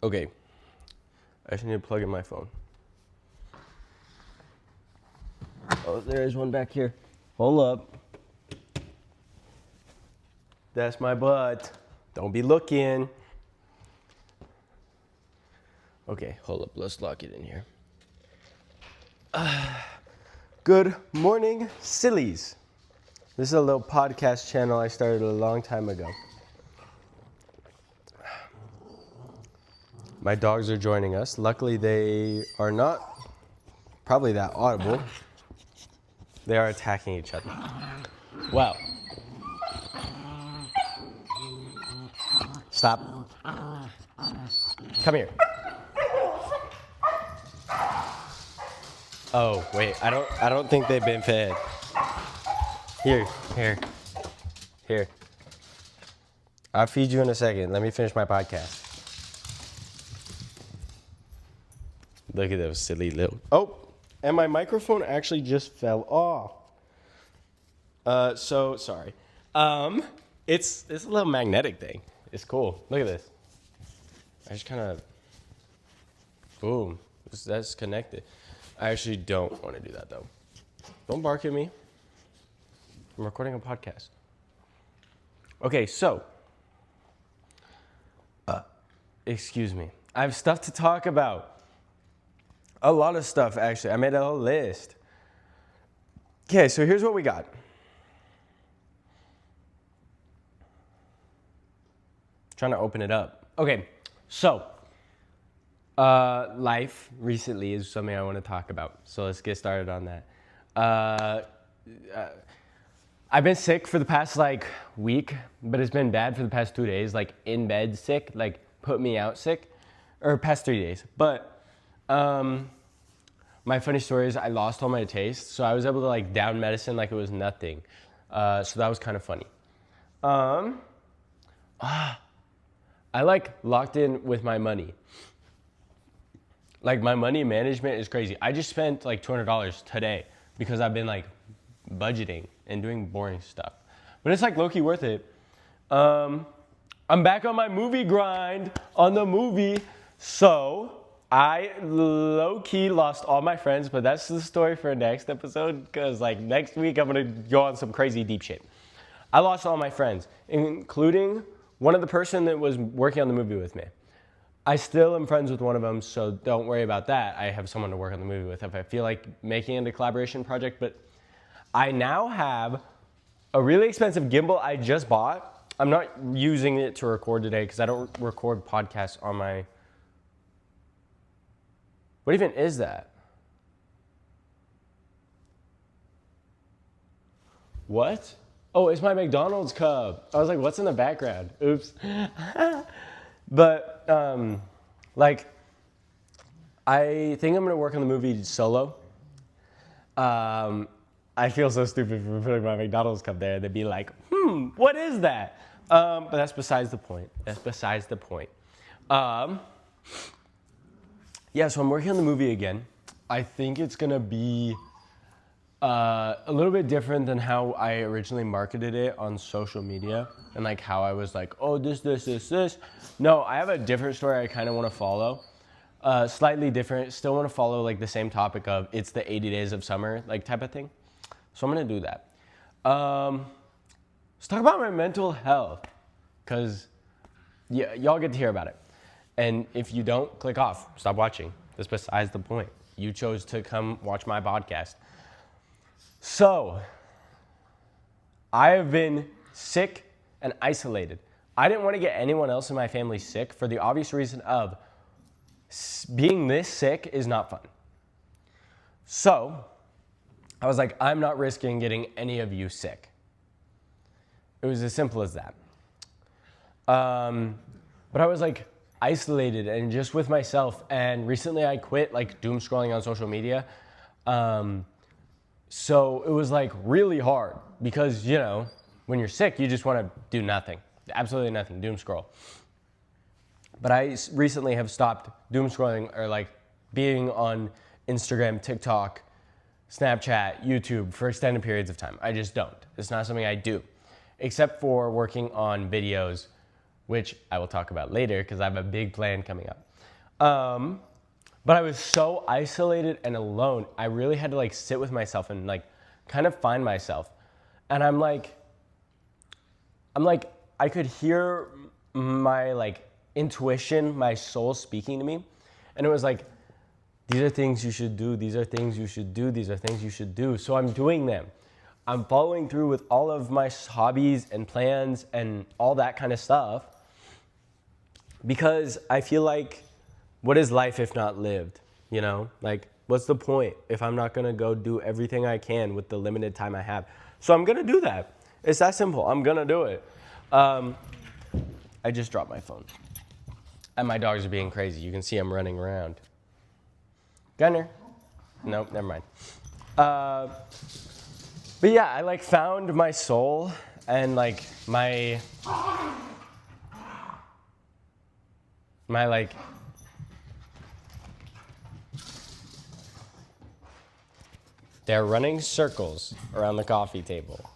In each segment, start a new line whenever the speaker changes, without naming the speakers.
Okay. I just need to plug in my phone. Oh, there is one back here. Hold up. That's my butt. Don't be looking. Okay, hold up. Let's lock it in here. Good morning, sillies. This is a little podcast channel I started a long time ago. My dogs are joining us. Luckily, they are not probably that audible. They are attacking each other. Wow. Stop. Come here. Oh, wait. I don't think they've been fed. Here. I'll feed you in a second. Let me finish my podcast. Look at those silly little... Oh, and my microphone actually just fell off. So sorry. It's a little magnetic thing. It's cool. Look at this. I just kind of... Boom. That's connected. I actually don't want to do that, though. Don't bark at me. I'm recording a podcast. Okay, so... excuse me. I have stuff to talk about. A lot of stuff, actually. I made a whole list. Okay, so here's what we got. Trying to open it up. Okay, so life recently is something I want to talk about. So let's get started on that. I've been sick for the past week, but it's been bad for the past 2 days. In bed sick, put me out sick, or past 3 days. But my funny story is I lost all my taste, so I was able to down medicine like it was nothing. So that was kind of funny. I locked in with my money. My money management is crazy. I just spent $200 today because I've been budgeting and doing boring stuff. But it's low-key worth it. I'm back on my movie grind on the movie. So I low-key lost all my friends, but that's the story for next episode because next week I'm gonna go on some crazy deep shit. I lost all my friends, including one of the person that was working on the movie with me. I still am friends with one of them, so don't worry about that. I have someone to work on the movie with if I feel like making it a collaboration project. But I now have a really expensive gimbal I just bought. I'm not using it to record today because I don't record podcasts on my... What even is that? What? Oh, it's my McDonald's cup. I was like, what's in the background? Oops. But, I think I'm going to work on the movie solo. I feel so stupid for putting my McDonald's cup there. They'd be like, what is that? But that's besides the point. Yeah, so I'm working on the movie again. I think it's going to be a little bit different than how I originally marketed it on social media and how I was oh, this. No, I have a different story I kind of want to follow. Slightly different. Still want to follow the same topic of it's the 80 days of summer type of thing. So I'm going to do that. Let's talk about my mental health because y'all get to hear about it. And if you don't, click off. Stop watching. That's besides the point. You chose to come watch my podcast. So, I have been sick and isolated. I didn't want to get anyone else in my family sick for the obvious reason of being this sick is not fun. So, I was like, I'm not risking getting any of you sick. It was as simple as that. But I was isolated and just with myself. And recently I quit doom scrolling on social media. So it was really hard because, when you're sick, you just want to do nothing, absolutely nothing, doom scroll. But I recently have stopped doom scrolling or being on Instagram, TikTok, Snapchat, YouTube for extended periods of time. I just don't. It's not something I do, except for working on videos which I will talk about later because I have a big plan coming up. But I was so isolated and alone. I really had to like sit with myself and like kind of find myself. And I'm like, I could hear my like intuition, my soul speaking to me. And it was like, these are things you should do. These are things you should do. These are things you should do. So I'm doing them. I'm following through with all of my hobbies and plans and all that kind of stuff because I feel like, what is life if not lived? You know, like, what's the point if I'm not going to go do everything I can with the limited time I have? So I'm going to do that. It's that simple. I'm going to do it. I just dropped my phone. And my dogs are being crazy. You can see I'm running around. Gunner. Nope, never mind. But yeah, I like found my soul and like my like, they're running circles around the coffee table.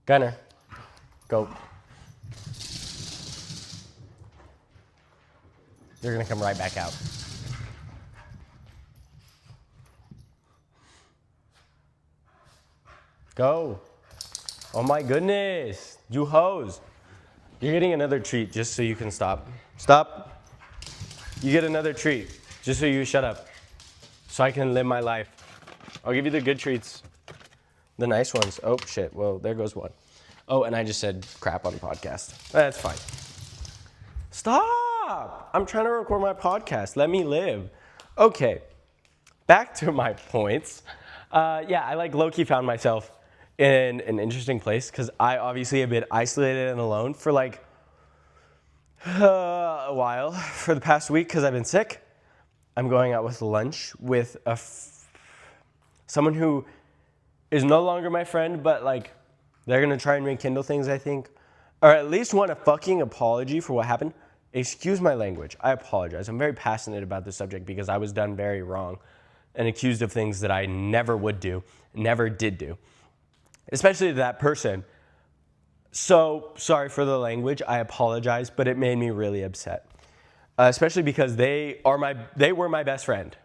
Gunner, go. You're gonna come right back out. Go. Oh my goodness, you hoes. You're getting another treat just so you can stop. Stop. You get another treat just so you shut up. So I can live my life. I'll give you the good treats. The nice ones. Oh shit, well there goes one. Oh, and I just said crap on the podcast. That's fine. Stop! I'm trying to record my podcast. Let me live. Okay, back to my points. Yeah, I like low-key found myself in an interesting place because I obviously have been isolated and alone for like a while. For the past week because I've been sick. I'm going out with lunch with someone who is no longer my friend, but like they're gonna try and rekindle things, I think, or at least want a fucking apology for what happened. Excuse my language. I apologize. I'm very passionate about this subject because I was done very wrong and accused of things that I never would do, never did do, especially to that person. So sorry for the language. I apologize, but it made me really upset, especially because they were my best friend,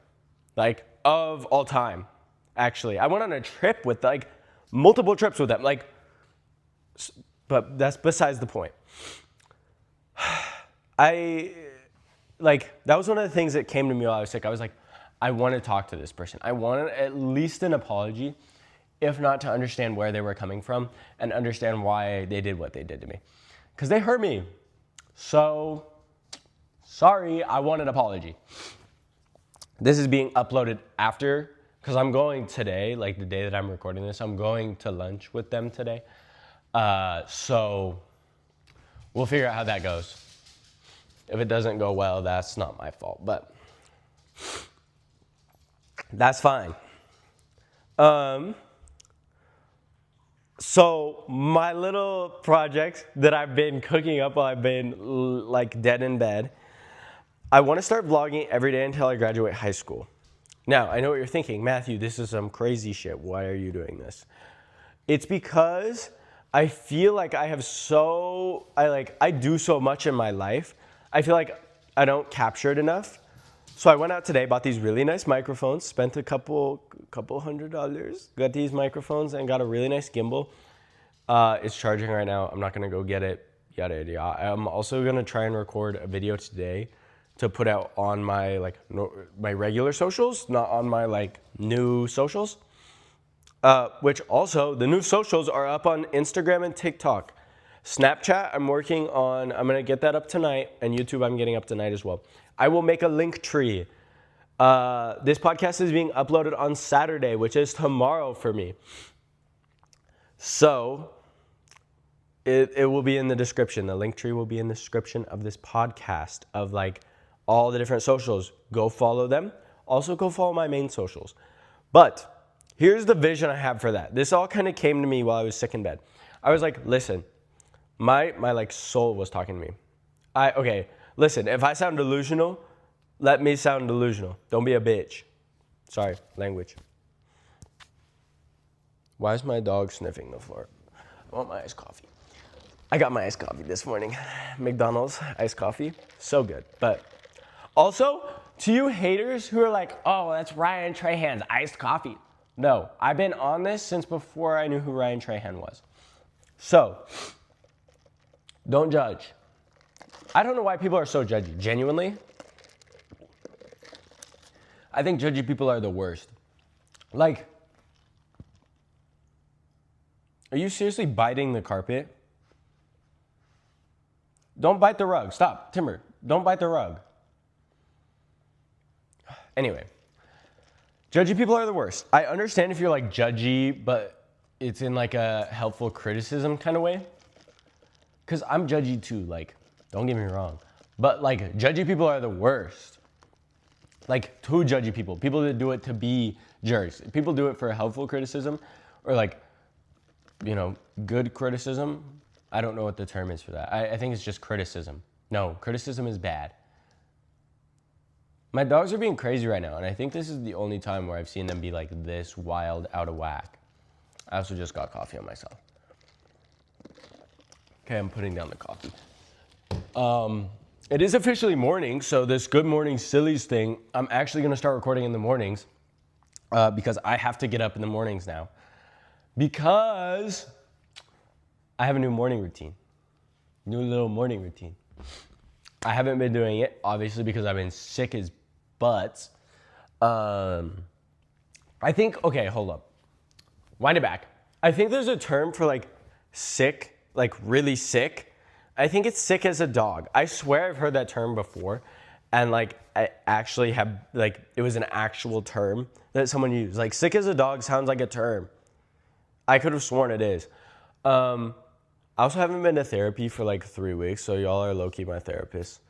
like of all time. Actually, I went on a trip with like multiple trips with them, like, but that's besides the point. That was one of the things that came to me while I was sick. I was like, I want to talk to this person. I wanted at least an apology, if not to understand where they were coming from and understand why they did what they did to me. Because they hurt me. So, sorry, I want an apology. This is being uploaded after, because I'm going today, like the day that I'm recording this, I'm going to lunch with them today. So, we'll figure out how that goes. If it doesn't go well, that's not my fault, but that's fine. So my little project that I've been cooking up while I've been like dead in bed, I want to start vlogging every day until I graduate high school. Now, I know what you're thinking, Matthew, this is some crazy shit. Why are you doing this? It's because I feel like I do so much in my life. I feel like I don't capture it enough. So I went out today, bought these really nice microphones, spent a couple $100, got these microphones and got a really nice gimbal. It's charging right now. I'm not gonna go get it, yada, yada, yada. I'm also gonna try and record a video today to put out on my my regular socials, not on my new socials. Which also, the new socials are up on Instagram and TikTok. Snapchat, I'm gonna get that up tonight, and YouTube I'm getting up tonight as well. I will make a link tree. This podcast is being uploaded on Saturday, which is tomorrow for me. So, it will be in the description. The link tree will be in the description of this podcast of all the different socials. Go follow them. Also go follow my main socials. But here's the vision I have for that. This all kind of came to me while I was sick in bed. I was like, listen, my soul was talking to me. Listen, if I sound delusional, let me sound delusional. Don't be a bitch. Sorry, language. Why is my dog sniffing the floor? I want my iced coffee. I got my iced coffee this morning. McDonald's iced coffee. So good. But also, to you haters who are like, oh, that's Ryan Trahan's iced coffee. No, I've been on this since before I knew who Ryan Trahan was. So, don't judge. I don't know why people are so judgy. Genuinely, I think judgy people are the worst. Like, are you seriously biting the carpet? Don't bite the rug. Stop, Timber. Don't bite the rug. Anyway, judgy people are the worst. I understand if you're like judgy, but it's in like a helpful criticism kind of way. Because I'm judgy too, like, don't get me wrong. But like, judgy people are the worst. Like, too judgy people. People that do it to be jerks. People do it for helpful criticism or like, you know, good criticism. I don't know what the term is for that. I think it's just criticism. No, criticism is bad. My dogs are being crazy right now, and I think this is the only time where I've seen them be like this wild, out of whack. I also just got coffee on myself. Okay, I'm putting down the coffee. It is officially morning, so this Good Morning Sillies thing, I'm actually gonna start recording in the mornings because I have to get up in the mornings now. Because I have a new morning routine. New little morning routine. I haven't been doing it, obviously, because I've been sick as butts. I think, okay, hold up. Wind it back. I think there's a term for like sick, like really sick. I think it's sick as a dog. I swear I've heard that term before. And like, I actually have, like, it was an actual term that someone used. Like, sick as a dog sounds like a term. I could have sworn it is. I also haven't been to therapy for like 3 weeks, so y'all are low-key my therapist.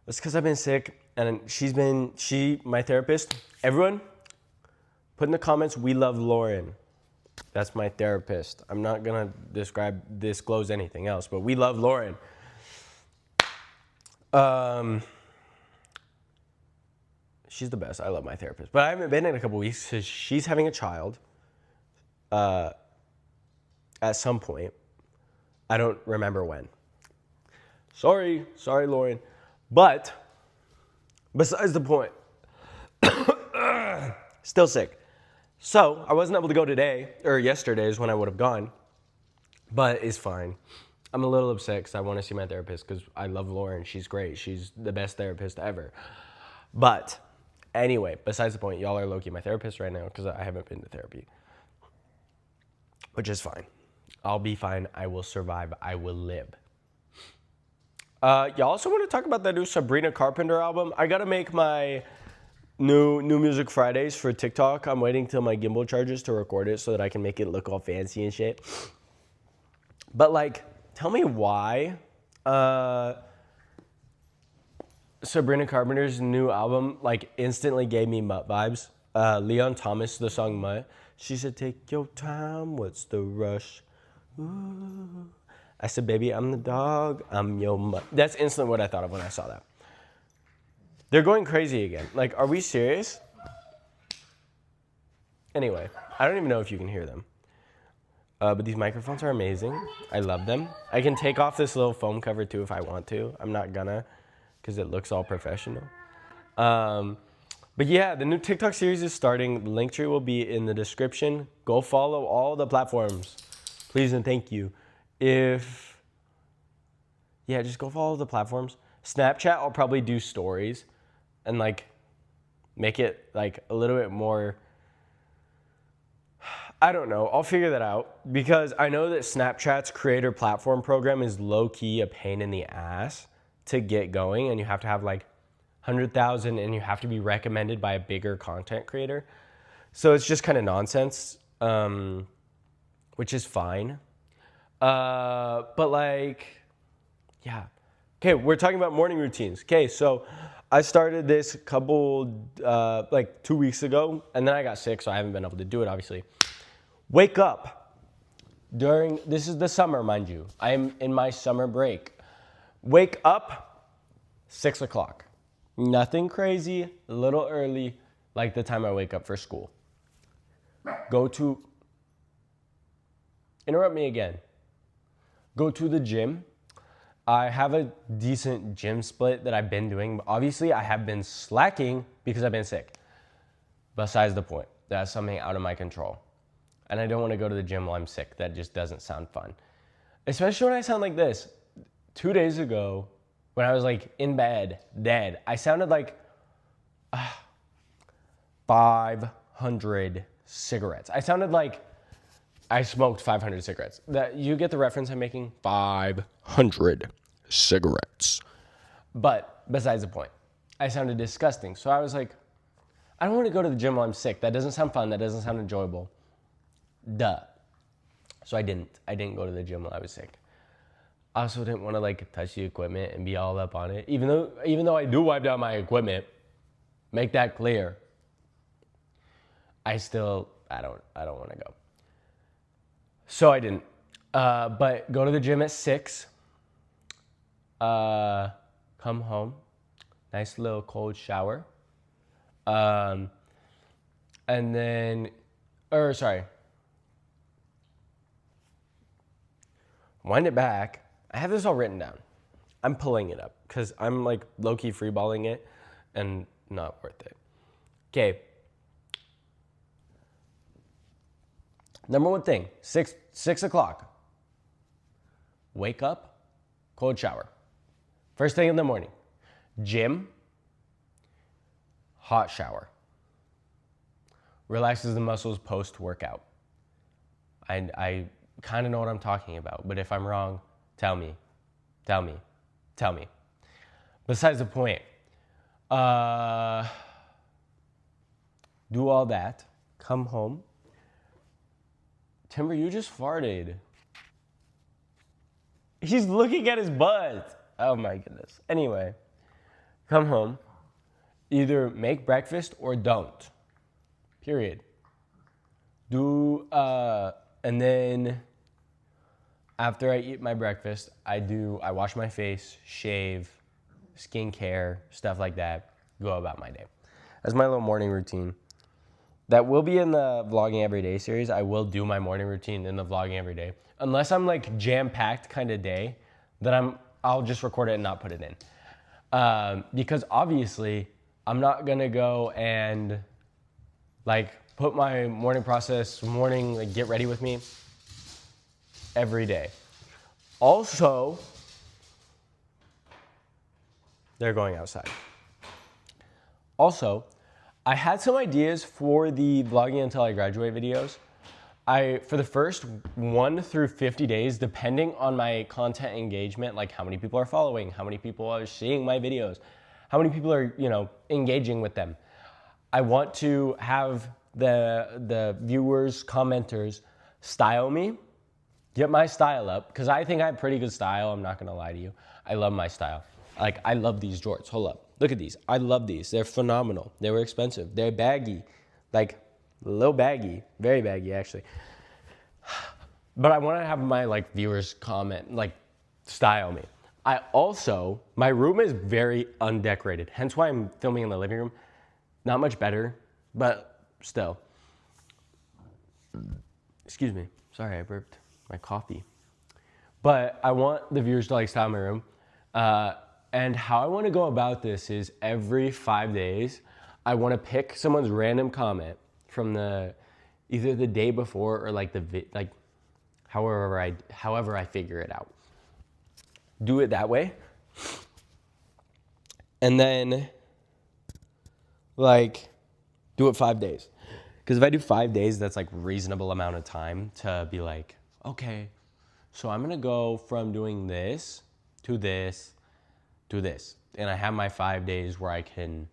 It's because I've been sick, and my therapist, everyone, put in the comments, we love Lauren. That's my therapist. I'm not gonna disclose anything else, but we love Lauren. She's the best. I love my therapist. But I haven't been in a couple weeks because she's having a child at some point. I don't remember when. Sorry, Lauren. But besides the point, still sick. So I wasn't able to go today, or yesterday is when I would have gone, but it's fine. I'm a little upset because I want to see my therapist because I love Lauren. She's great. She's the best therapist ever. But anyway, besides the point, y'all are low-key my therapist right now because I haven't been to therapy, which is fine. I'll be fine. I will survive. I will live. Y'all also want to talk about that new Sabrina Carpenter album? I got to make my new Music Fridays for TikTok. I'm waiting till my gimbal charges to record it so that I can make it look all fancy and shit. But like, tell me why Sabrina Carpenter's new album like instantly gave me Mutt vibes. Leon Thomas, the song Mutt. She said, take your time, what's the rush? Ooh. I said, baby, I'm the dog, I'm your mutt. That's instantly what I thought of when I saw that. They're going crazy again. Like, are we serious? Anyway, I don't even know if you can hear them. But these microphones are amazing. I love them. I can take off this little foam cover too if I want to. I'm not gonna, because it looks all professional. But yeah, the new TikTok series is starting. The link tree will be in the description. Go follow all the platforms. Please and thank you. Just go follow the platforms. Snapchat, I'll probably do stories and like make it like a little bit more, I don't know. I'll figure that out because I know that Snapchat's creator platform program is low-key a pain in the ass to get going, and you have to have like 100,000 and you have to be recommended by a bigger content creator. So it's just kind of nonsense, which is fine. But like, yeah. Okay, we're talking about morning routines. Okay, so I started this like 2 weeks ago, and then I got sick, so I haven't been able to do it, obviously. Wake up. This is the summer, mind you. I am in my summer break. Wake up, 6 o'clock. Nothing crazy, a little early, like the time I wake up for school. Go to interrupt me again. Go to the gym. I have a decent gym split that I've been doing. But obviously, I have been slacking because I've been sick. Besides the point, that's something out of my control. And I don't want to go to the gym while I'm sick. That just doesn't sound fun. Especially when I sound like this. 2 days ago, when I was like in bed, dead, I sounded like 500 cigarettes. I sounded like I smoked 500 cigarettes. That you get the reference I'm making? 500 cigarettes. But besides the point, I sounded disgusting. So I was like, I don't want to go to the gym while I'm sick. That doesn't sound fun. That doesn't sound enjoyable. Duh. So I didn't go to the gym while I was sick. I also didn't want to like touch the equipment and be all up on it. Even though I do wipe down my equipment, make that clear. I don't want to go. So I didn't. But go to the gym at 6. Come home. Nice little cold shower. And then, wind it back. I have this all written down. I'm pulling it up because I'm like low-key freeballing it and not worth it. Okay. Number one thing, 6 o'clock. Wake up, cold shower. First thing in the morning. Gym, hot shower. Relaxes the muscles post-workout. I kind of know what I'm talking about, but if I'm wrong, tell me. Besides the point, do all that, come home. Timber, you just farted. He's looking at his butt. Oh my goodness. Anyway, come home. Either make breakfast or don't. Period. And then after I eat my breakfast, I wash my face, shave, skincare, stuff like that, go about my day. That's my little morning routine. That will be in the Vlogging Every Day series. I will do my morning routine in the Vlogging Every Day. Unless I'm like jam-packed kind of day, then I'll just record it and not put it in. Because obviously, I'm not gonna go and like put my morning like get ready with me every day. Also, they're going outside. Also, I had some ideas for the Vlogging Until I Graduate videos. For the first 1 through 50 days, depending on my content engagement, like how many people are following, how many people are seeing my videos, how many people are, engaging with them. I want to have the viewers, commenters style me, get my style up, because I think I have pretty good style. I'm not gonna lie to you. I love my style. Like, I love these jorts. Hold up. Look at these. I love these. They're phenomenal. They were expensive. They're baggy. Like, a little baggy. Very baggy, actually. But I want to have my, viewers comment, style me. My room is very undecorated. Hence why I'm filming in the living room. Not much better, but still. Excuse me. Sorry, I burped my coffee. But I want the viewers to, style my room. And how I want to go about this is every 5 days, I want to pick someone's random comment from either the day before or however I figure it out. Do it that way. And then do it 5 days. Because if I do 5 days, that's reasonable amount of time to be okay, so I'm going to go from doing this to this to this. And I have my 5 days where I can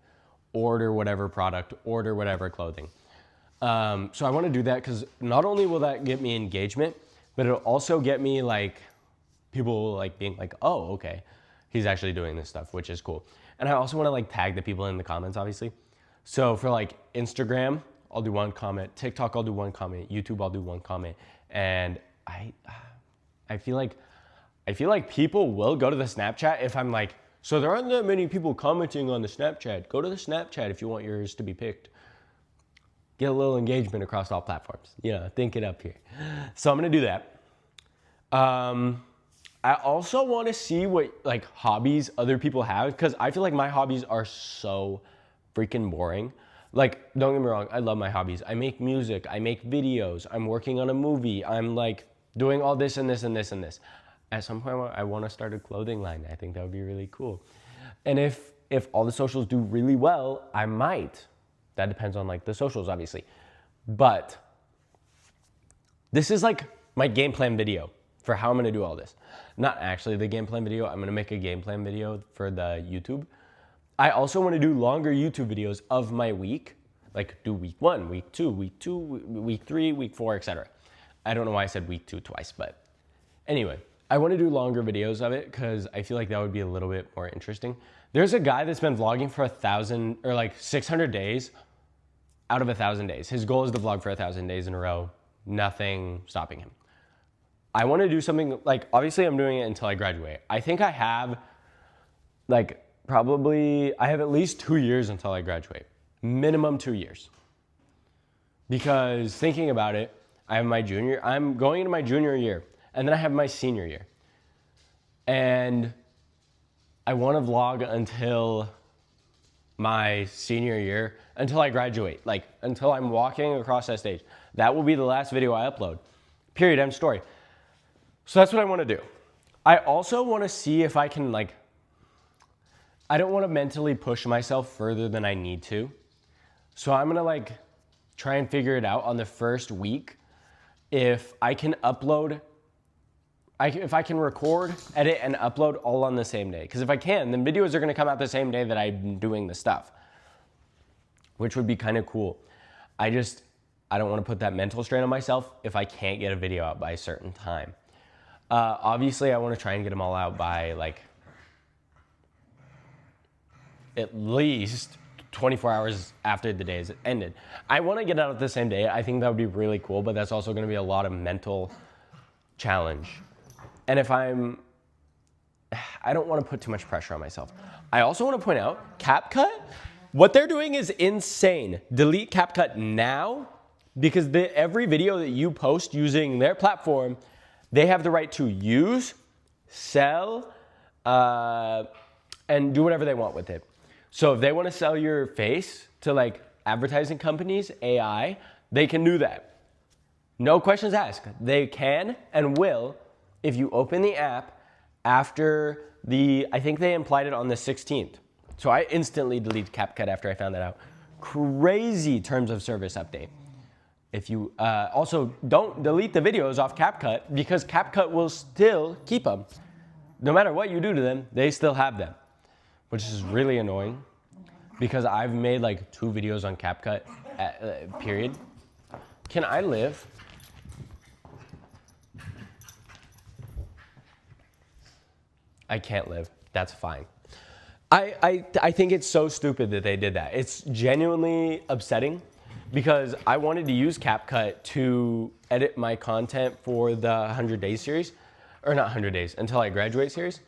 order whatever product, order whatever clothing. So I want to do that because not only will that get me engagement, but it'll also get me people being oh, okay, he's actually doing this stuff, which is cool. And I also want to tag the people in the comments, obviously. So for Instagram, I'll do 1 comment. TikTok, I'll do 1 comment. YouTube, I'll do 1 comment. And I feel like people will go to the Snapchat if I'm so there aren't that many people commenting on the Snapchat. Go to the Snapchat if you want yours to be picked. Get a little engagement across all platforms. Think it up here. So I'm gonna do that. I also want to see what like hobbies other people have because I feel like my hobbies are so freaking boring. Like, don't get me wrong, I love my hobbies. I make music, I make videos, I'm working on a movie, I'm like doing all this and this and this and this. At some point, I want to start a clothing line. I think that would be really cool. And if all the socials do really well, I might. That depends on like the socials, obviously. But this is like my game plan video for how I'm gonna do all this. Not actually the game plan video. I'm gonna make a game plan video for the YouTube. I also want to do longer YouTube videos of my week, like do week 1, week 2, week 3, week 4, etc. I don't know why I said week 2 twice, but anyway, I want to do longer videos of it because I feel like that would be a little bit more interesting. There's a guy that's been vlogging for 1,000 or like 600 days out of 1,000 days. His goal is to vlog for 1,000 days in a row, nothing stopping him. I want to do something like, obviously I'm doing it until I graduate. I think I have like I have at least 2 years until I graduate. Minimum 2 years. Because thinking about it, I'm going into my junior year, and then I have my senior year. And I want to vlog until my senior year, until I graduate, like until I'm walking across that stage. That will be the last video I upload. Period, end story. So that's what I want to do. I also want to see if I can like, I don't want to mentally push myself further than I need to. So I'm going to like try and figure it out on the first week. If I can if I can record, edit, and upload all on the same day. Because if I can, then videos are going to come out the same day that I'm doing the stuff, which would be kind of cool. I don't want to put that mental strain on myself if I can't get a video out by a certain time. Obviously, I want to try and get them all out by like at least 24 hours after the day is ended. I want to get out the same day. I think that would be really cool, but that's also going to be a lot of mental challenge. And I don't want to put too much pressure on myself. I also want to point out, CapCut, what they're doing is insane. Delete CapCut now, because every video that you post using their platform, they have the right to use, sell, and do whatever they want with it. So if they want to sell your face to like advertising companies, AI, they can do that. No questions asked. They can and will if you open the app after I think they implied it on the 16th. So I instantly deleted CapCut after I found that out. Crazy terms of service update. If you also don't delete the videos off CapCut because CapCut will still keep them. No matter what you do to them, they still have them, which is really annoying because I've made like 2 videos on CapCut, period. Can I live? I can't live. That's fine. I think it's so stupid that they did that. It's genuinely upsetting because I wanted to use CapCut to edit my content for the 100 Days series, or not 100 Days, until I graduate series.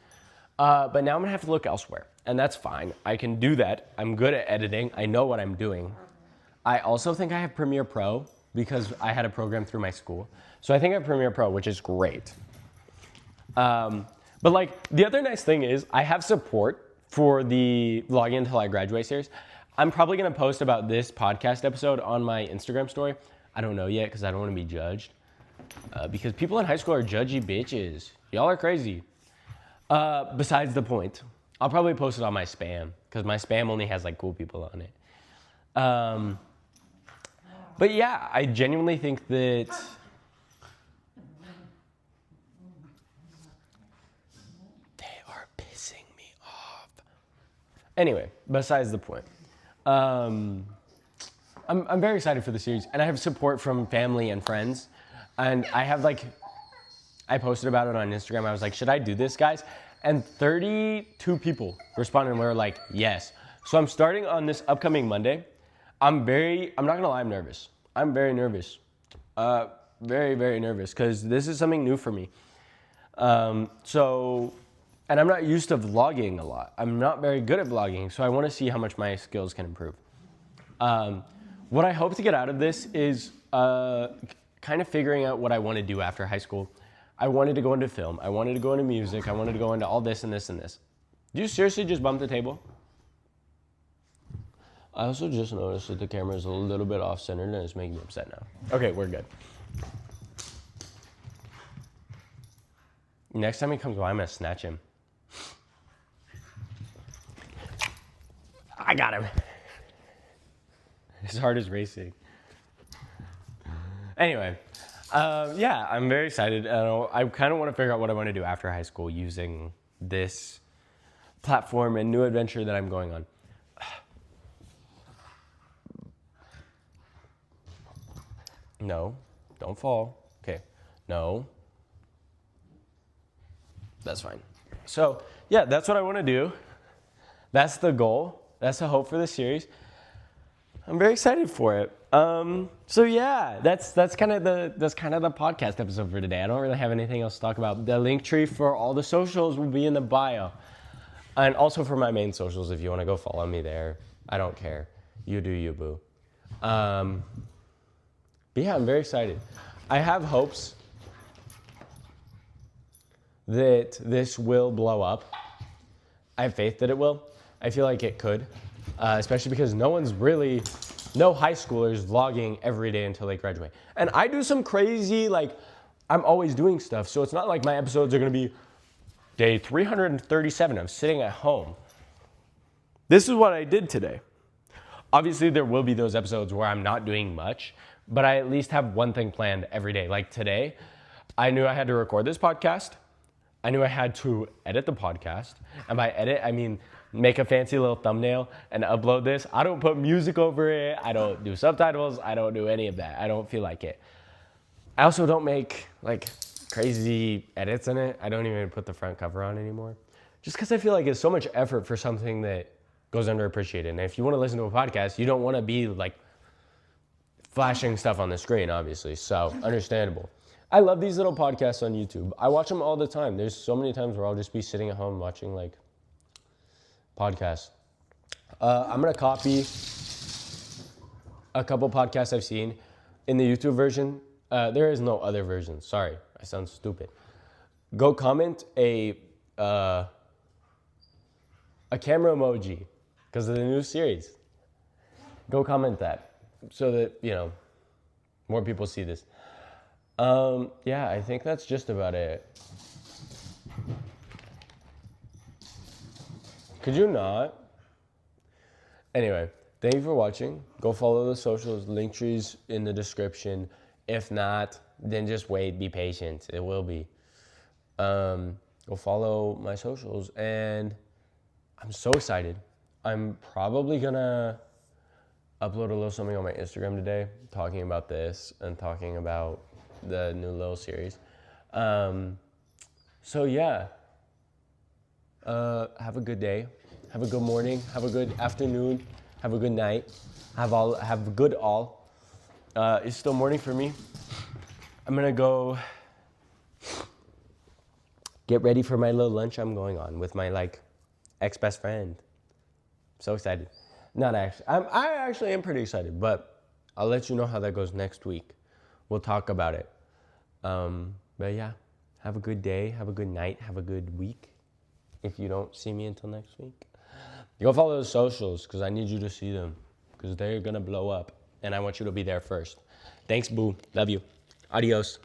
But now I'm gonna have to look elsewhere, and that's fine. I can do that. I'm good at editing. I know what I'm doing. I also think I have Premiere Pro because I had a program through my school. So I think I have Premiere Pro, which is great. But like the other nice thing is I have support for the Vlogging Until I Graduate series. I'm probably gonna post about this podcast episode on my Instagram story. I don't know yet because I don't wanna be judged. Because people in high school are judgy bitches. Y'all are crazy. Besides the point, I'll probably post it on my spam because my spam only has like cool people on it. But yeah, I genuinely think that they are pissing me off. Anyway, besides the point. I'm very excited for the series, and I have support from family and friends. And I posted about it on Instagram. I was like, should I do this, guys? And 32 people responded and were like, yes. So I'm starting on this upcoming Monday. I'm not gonna lie, I'm nervous. I'm very nervous. Very, very nervous because this is something new for me. And I'm not used to vlogging a lot. I'm not very good at vlogging, so I wanna see how much my skills can improve. What I hope to get out of this is kind of figuring out what I wanna do after high school. I wanted to go into film. I wanted to go into music. I wanted to go into all this and this and this. Do you seriously just bump the table? I also just noticed that the camera is a little bit off-centered and it's making me upset now. Okay, we're good. Next time he comes by, I'm gonna snatch him. I got him. His heart is racing. Anyway, yeah, I'm very excited. I kind of want to figure out what I want to do after high school using this platform and new adventure that I'm going on. No, don't fall. Okay, no. That's fine. So, yeah, that's what I want to do. That's the goal. That's the hope for the series. I'm very excited for it. So yeah, that's kind of the podcast episode for today. I don't really have anything else to talk about. The link tree for all the socials will be in the bio, and also for my main socials if you want to go follow me there. I don't care. You do you, boo. But yeah, I'm very excited. I have hopes that this will blow up. I have faith that it will. I feel like it could, especially because no high schoolers vlogging every day until they graduate. And I do some crazy, I'm always doing stuff, so it's not like my episodes are gonna be day 337 of sitting at home. This is what I did today. Obviously, there will be those episodes where I'm not doing much, but I at least have one thing planned every day. Like today, I knew I had to record this podcast. I knew I had to edit the podcast. And by edit, I mean make a fancy little thumbnail and upload this. I don't put music over it. I don't do subtitles. I don't do any of that. I don't feel like it. I also don't make crazy edits in it. I don't even put the front cover on anymore. Just because I feel like it's so much effort for something that goes underappreciated. And if you want to listen to a podcast, you don't want to be flashing stuff on the screen, obviously. So understandable. I love these little podcasts on YouTube. I watch them all the time. There's so many times where I'll just be sitting at home watching podcasts. I'm gonna copy a couple podcasts I've seen in the YouTube version. There is no other version. Sorry, I sound stupid. Go comment a camera emoji because of the new series. Go comment that so that more people see this. Yeah, I think that's just about it. Could you not? Anyway, thank you for watching. Go follow the socials, link trees in the description. If not, then just wait, be patient. It will be. Go follow my socials, and I'm so excited. I'm probably gonna upload a little something on my Instagram today, talking about this and talking about the new little series. So yeah. Have a good day, have a good morning, have a good afternoon, have a good night, have a good all. It's still morning for me. I'm gonna go get ready for my little lunch I'm going on with my ex-best friend. So excited. Not actually. I actually am pretty excited, but I'll let you know how that goes next week. We'll talk about it. But yeah, have a good day, have a good night, have a good week. If you don't see me until next week, go follow the socials because I need you to see them because they're gonna blow up and I want you to be there first. Thanks, boo. Love you. Adios.